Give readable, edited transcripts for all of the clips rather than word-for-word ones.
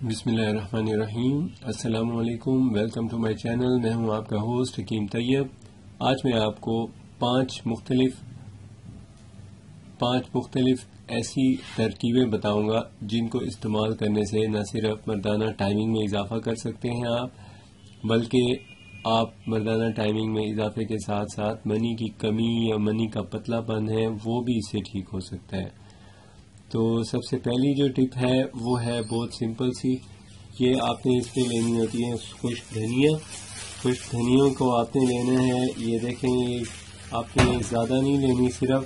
بسم اللہ الرحمن الرحیم۔ السلام علیکم، ویلکم ٹو مائی چینل۔ میں ہوں آپ کا ہوسٹ حکیم طیب۔ آج میں آپ کو پانچ مختلف ایسی ترکیبیں بتاؤں گا جن کو استعمال کرنے سے نہ صرف مردانہ ٹائمنگ میں اضافہ کر سکتے ہیں آپ، بلکہ آپ مردانہ ٹائمنگ میں اضافے کے ساتھ ساتھ منی کی کمی یا منی کا پتلا پن ہے وہ بھی اس سے ٹھیک ہو سکتا ہے۔ تو سب سے پہلی جو ٹپ ہے وہ ہے بہت سمپل سی۔ یہ آپ نے اس پہ لینی ہوتی ہے خشک دھنیا۔ خشک دھنیوں کو آپ نے لینا ہے، یہ دیکھیں آپ نے زیادہ نہیں لینی، صرف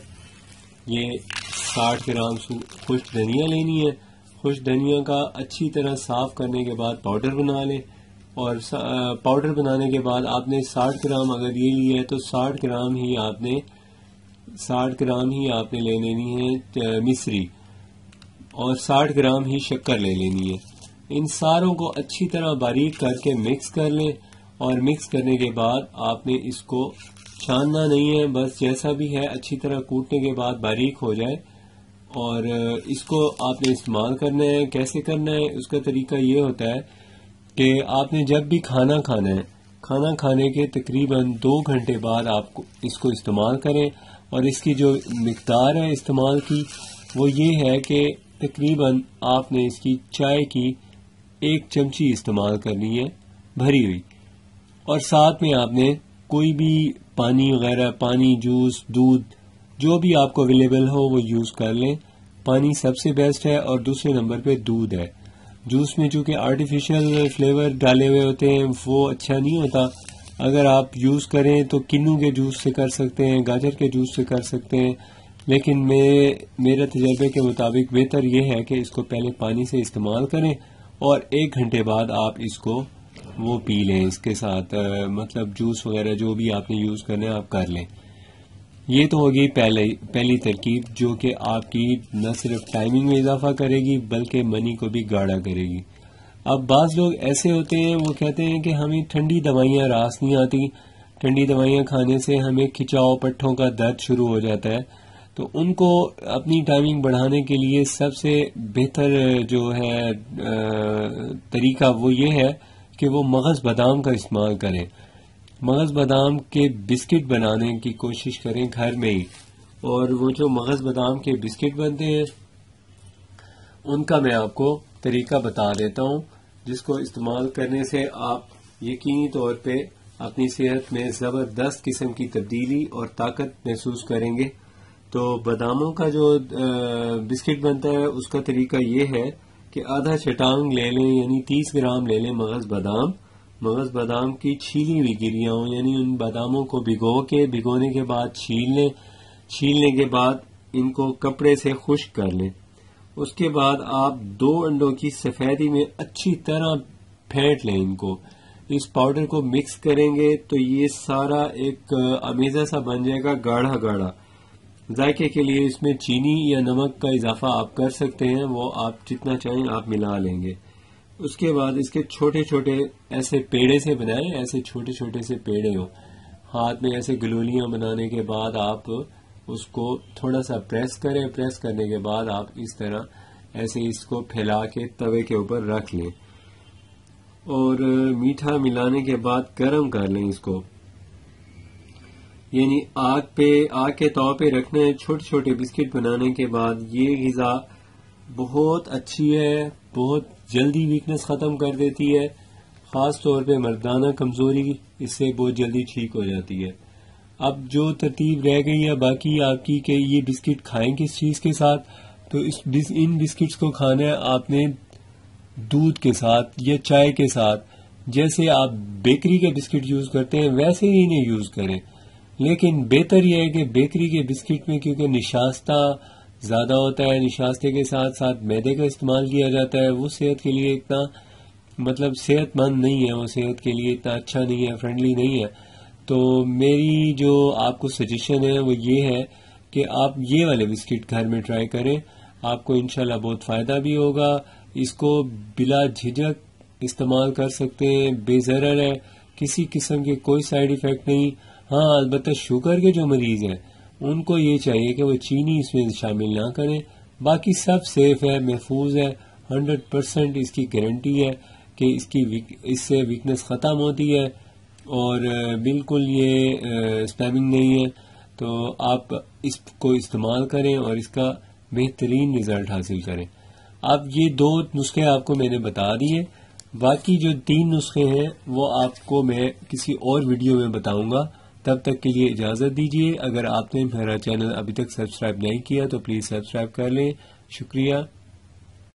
یہ 60 گرام خشک دھنیا لینی ہے۔ خشک دھنیا کا اچھی طرح صاف کرنے کے بعد پاؤڈر بنا لیں، اور پاؤڈر بنانے کے بعد آپ نے 60 گرام اگر یہ لیا ہے تو 60 گرام ہی آپ نے لے لینی ہے مصری، اور 60 گرام ہی شکر لے لینی ہے۔ ان ساروں کو اچھی طرح باریک کر کے مکس کر لیں، اور مکس کرنے کے بعد آپ نے اس کو چھاننا نہیں ہے، بس جیسا بھی ہے اچھی طرح کوٹنے کے بعد باریک ہو جائے، اور اس کو آپ نے استعمال کرنا ہے۔ کیسے کرنا ہے؟ اس کا طریقہ یہ ہوتا ہے کہ آپ نے جب بھی کھانا کھانا ہے، کھانا کھانے کے تقریباً 2 گھنٹے بعد آپ اس کو استعمال کریں، اور اس کی جو مقدار ہے استعمال کی وہ یہ ہے کہ تقریباً آپ نے اس کی چائے کی 1 چمچی استعمال کرنی ہے بھری ہوئی، اور ساتھ میں آپ نے کوئی بھی پانی وغیرہ، پانی، جوس، دودھ جو بھی آپ کو اویلیبل ہو وہ یوز کر لیں۔ پانی سب سے بیسٹ ہے، اور دوسرے نمبر پہ دودھ ہے۔ جوس میں چونکہ آرٹیفیشل فلیور ڈالے ہوئے ہوتے ہیں وہ اچھا نہیں ہوتا۔ اگر آپ یوز کریں تو کنو کے جوس سے کر سکتے ہیں، گاجر کے جوس سے کر سکتے ہیں، لیکن میرے تجربے کے مطابق بہتر یہ ہے کہ اس کو پہلے پانی سے استعمال کریں، اور 1 گھنٹے بعد آپ اس کو وہ پی لیں اس کے ساتھ، مطلب جوس وغیرہ جو بھی آپ نے یوز کرنا ہے آپ کر لیں۔ یہ تو ہوگی پہلی ترکیب، جو کہ آپ کی نہ صرف ٹائمنگ میں اضافہ کرے گی بلکہ منی کو بھی گاڑھا کرے گی۔ اب بعض لوگ ایسے ہوتے ہیں وہ کہتے ہیں کہ ہمیں ٹھنڈی دوائیاں راس نہیں آتی، ٹھنڈی دوائیاں کھانے سے ہمیں کھچاؤ پٹھوں کا درد شروع ہو جاتا ہے۔ تو ان کو اپنی ٹائمنگ بڑھانے کے لیے سب سے بہتر جو ہے طریقہ وہ یہ ہے کہ وہ مغز بادام کا استعمال کریں۔ مغز بادام کے بسکٹ بنانے کی کوشش کریں گھر میں ہی، اور وہ جو مغز بادام کے بسکٹ بنتے ہیں ان کا میں آپ کو طریقہ بتا دیتا ہوں، جس کو استعمال کرنے سے آپ یقینی طور پہ اپنی صحت میں زبردست قسم کی تبدیلی اور طاقت محسوس کریں گے۔ تو باداموں کا جو بسکٹ بنتا ہے اس کا طریقہ یہ ہے کہ آدھا چٹانگ لے لیں، یعنی 30 گرام لے لیں مغز بادام کی چھیلی ہوئی گریاں ہوں، یعنی ان باداموں کو بھگونے کے بعد چھیلنے کے بعد ان کو کپڑے سے خشک کر لیں۔ اس کے بعد آپ 2 انڈوں کی سفیدی میں اچھی طرح پھینٹ لیں ان کو۔ اس پاؤڈر کو مکس کریں گے تو یہ سارا ایک امیزہ سا بن جائے گا، گاڑھا گاڑھا۔ ذائقے کے لیے اس میں چینی یا نمک کا اضافہ آپ کر سکتے ہیں، وہ آپ جتنا چاہیں آپ ملا لیں گے۔ اس کے بعد اس کے چھوٹے چھوٹے ایسے پیڑے سے بنائیں، ایسے چھوٹے چھوٹے سے پیڑے ہوں، ہاتھ میں ایسے گلولیاں بنانے کے بعد آپ اس کو تھوڑا سا پریس کریں۔ پریس کرنے کے بعد آپ اس طرح ایسے اس کو پھیلا کے توے کے اوپر رکھ لیں، اور میٹھا ملانے کے بعد گرم کر لیں اس کو، یعنی آگ کے تو پہ رکھنا ہے۔ چھوٹے چھوٹے بسکٹ بنانے کے بعد یہ غذا بہت اچھی ہے، بہت جلدی ویکنس ختم کر دیتی ہے، خاص طور پہ مردانہ کمزوری اس سے بہت جلدی ٹھیک ہو جاتی ہے۔ اب جو ترتیب رہ گئی ہے باقی آپ کی کہ یہ بسکٹ کھائیں کس چیز کے ساتھ، تو ان بسکٹس کو کھانا ہے آپ نے دودھ کے ساتھ یا چائے کے ساتھ۔ جیسے آپ بیکری کے بسکٹ یوز کرتے ہیں ویسے ہی انہیں یوز کریں، لیکن بہتر یہ ہے کہ بیکری کے بسکٹ میں کیونکہ نشاستہ زیادہ ہوتا ہے، نشاستے کے ساتھ ساتھ میدے کا استعمال کیا جاتا ہے، وہ صحت کے لیے اتنا صحت مند نہیں ہے، وہ صحت کے لیے اتنا اچھا نہیں ہے، فرینڈلی نہیں ہے۔ تو میری جو آپ کو سجیشن ہے وہ یہ ہے کہ آپ یہ والے بسکٹ گھر میں ٹرائی کریں، آپ کو انشاءاللہ بہت فائدہ بھی ہوگا۔ اس کو بلا جھجک استعمال کر سکتے ہیں، بے ضرر ہے، کسی قسم کے کوئی سائیڈ ایفیکٹ نہیں۔ ہاں البتہ شوگر کے جو مریض ہیں ان کو یہ چاہیے کہ وہ چینی اس میں شامل نہ کریں، باقی سب سیف ہے، محفوظ ہے، 100% اس کی گارنٹی ہے کہ اس سے ویکنس ختم ہوتی ہے اور بالکل یہ اسپیمنگ نہیں ہے. تو آپ اس کو استعمال کریں اور اس کا بہترین رزلٹ حاصل کریں. اب یہ 2 نسخے آپ کو میں نے بتا دیے، باقی جو 3 نسخے ہیں وہ آپ کو میں کسی اور ویڈیو میں بتاؤں گا. تب تک کے لیے اجازت دیجیے. اگر آپ نے میرا چینل ابھی تک سبسکرائب نہیں کیا تو پلیز سبسکرائب کر لیں. شکریہ.